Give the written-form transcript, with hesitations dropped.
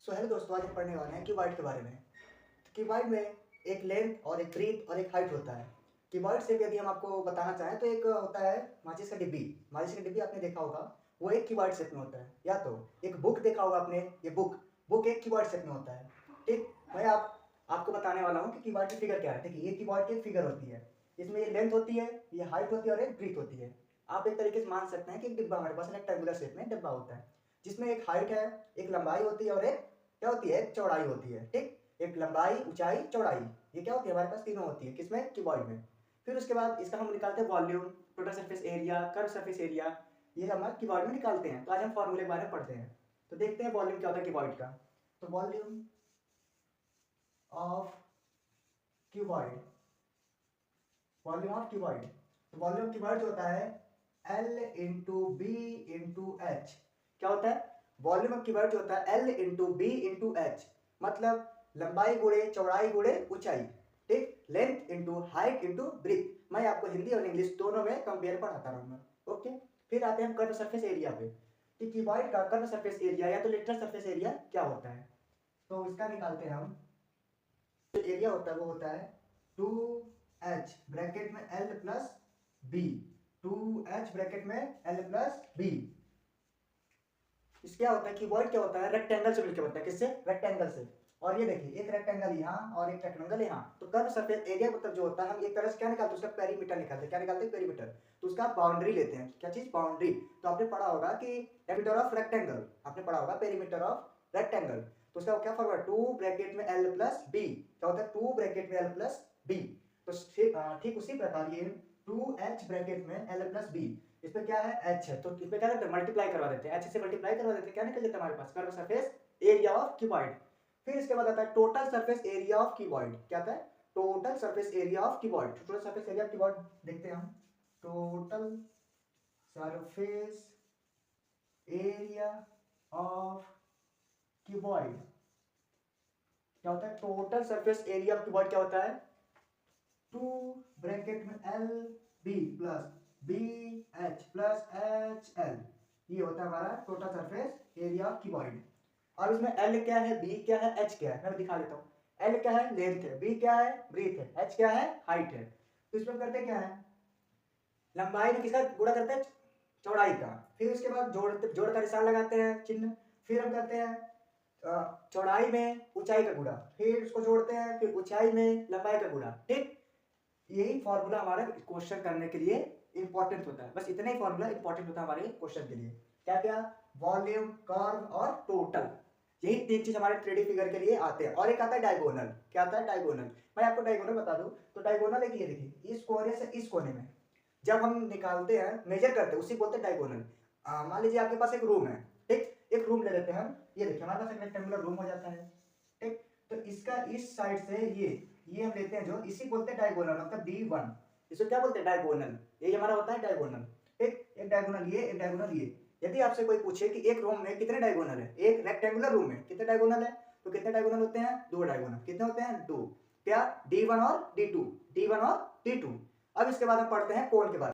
So hello दोस्तों, आज हम पढ़ने वाले हैं क्यूबॉइड के बारे में। तो क्यूबॉइड में एक लेंथ और एक ब्रीथ और एक हाइट होता है। क्यूबॉइड शेप यदि हम आपको बताना चाहें तो एक होता है माचिस का डिब्बी। माचिस का डिब्बी आपने देखा होगा, वो एक क्यूबॉइड शेप में होता है। या तो एक बुक देखा होगा आपने, ये बुक बुक एक क्यूबॉइड शेप में होता है। ठीक, मैं आपको बताने वाला हूँ कि क्यूबॉइड की फिगर क्या है। ठीक है, ये क्यूबॉइड की फिगर होती है। इसमें ये लेंथ होती है, ये हाइट होती है और एक ब्रीथ होती है। आप एक तरीके से मान सकते हैं कि एक डिब्बा हमारे पास रेक्टेंगुलर शेप में डिब्बा होता है, जिसमें एक हाइट है, एक लंबाई होती है और एक क्या होती है, एक चौड़ाई होती है। ठीक, एक लंबाई, ऊंचाई, चौड़ाई, ये क्या होती है हमारे पास, तीनों होती है। किसमें? क्यूबॉइड में। फिर उसके बाद इसका हम निकालते हैं volume, total surface area, curve surface area, ये हम क्यूबॉइड में निकालते हैं। तो आज हम फॉर्मूले के बारे में पढ़ते हैं। तो देखते हैं वॉल्यूम क्या होता है क्यूबॉइड का। तो volume of cuboid, volume of cuboid, तो वॉल्यूम ऑफ क्यूबॉइड जो होता है L into B into H. क्या होता है? वॉल्यूम ऑफ क्यूबॉइड जो होता है L into B into H, मतलब लंबाई गुणे चौड़ाई गुणे ऊंचाई। ठीक, length into height into breadth. मैं आपको हिंदी और इंग्लिश दोनों में कंपेयर पढ़ाता रहूंगा। ओके, फिर आते हैं हम कर्व सरफेस एरिया पे। कि क्यूबॉइड का कर्व सरफेस एरिया या तो लेटरल सरफेस एरिया क्या होता है, तो इसका निकालते हैं हम। जो एरिया होता है वो होता है 2h ब्रैकेट में L plus B, 2h bracket में L प्लस बी। इस क्या होता है, क्यूबॉइड क्या होता है, रेक्टेंगल से मिलकर बनता है। किससे? रेक्टेंगल से। और ये देखिए, एक रेक्टेंगल यहाँ और एक रेक्टेंगल यहाँ। तो कर्व सरफेस एरिया मतलब जो होता है, हम एक तरह से क्या निकालते हैं, उसका पेरीमीटर निकालते हैं। क्या निकालते हैं? पेरीमीटर। तो उसका बाउंड्री लेते हैं। क्या चीज? बाउंड्री। तो आपने पढ़ा होगा कि पेरीमीटर ऑफ रेक्टेंगल, आपने पढ़ा होगा पेरीमीटर ऑफ रेक्टेंगल। तो उसका क्या फॉर्मूला, 2 ब्रैकेट में L प्लस बी। क्या होता है? 2 ब्रैकेट में L प्लस बी। तो ठीक उसी प्रकार ये 2h ब्रैकेट में L प्लस बी, इसमें क्या है, h है, तो इसमें क्या करते हैं, मल्टीप्लाई करवा देते हैं। h से मल्टीप्लाई करवा देते हैं, क्या निकल जाता है हमारे पास, curve surface area of cuboid. फिर इसके बाद आता है total surface area of cuboid. क्या आता है? Total surface area of cuboid. Total surface area of cuboid देखते हैं हम। Total surface area of cuboid क्या होता है? Total surface area of cuboid क्या होता है? 2 ब्रैकेट में L B plus b h plus h l, ये होता है हमारा total surface area of cuboid. अब इसमें L क्या है, B क्या है, H क्या है, मैं दिखा देता हूँ। L क्या है, लेंथ है, B क्या है, ब्रीथ है, H क्या है, हाइट है। तो इसमें करते क्या है, लंबाई में किसका गुणा करते हैं, चौड़ाई का। फिर उसके बाद जोड़ का निशान लगाते हैं, चिन्ह। फिर हम करते हैं चौड़ाई में ऊंचाई का गुणा, फिर उसको जोड़ते हैं, फिर ऊंचाई में लंबाई का गुणा। ठीक, यही फॉर्मूला हमारे क्वेश्चन करने के लिए इंपॉर्टेंट होता है। बस इतना ही फॉर्मूला इंपॉर्टेंट होता है हमारे क्वेश्चन के लिए। क्या क्या? वॉल्यूम, कर्व और टोटल, यही तीन चीज हमारे 3D फिगर के लिए आते हैं। और एक आता है डायगोनल। क्या आता है? डायगोनल। मैं आपको डायगोनल बता दूं तो डायगोनल एक ये देखिए, इस कोने से इस कोने में जब हम निकालते हैं, मेजर करते हैं, उसी बोलते हैं डायगोनल। मान लीजिए आपके पास एक रूम है। ठीक, एक रूम ले लेते हैं हम। ये देखिए हमारे पास एक रेक्टेंगुलर रूम हो जाता है। ठीक, तो इसका इस साइड से ये हम लेते हैं, जो इसी बोलते हैं डायगोनल, मतलब D1। इसको क्या बोलते हैं? डायगोनल। ये हमारा होता है डायगोनल। ठीक, एक डायगोनल ये, एक डायगोनल ये। यदि आपसे कोई पूछे कि एक रूम में कितने डायगोनल है, एक रेक्टेंगुलर रूम में कितने डायगोनल है, तो कितने डायगोनल होते हैं? 2 डायगोनल। कितने होते हैं? 2। क्या? D1 और D2, D1 और D2। अब इसके बाद हम पढ़ते हैं कोण के बारे में।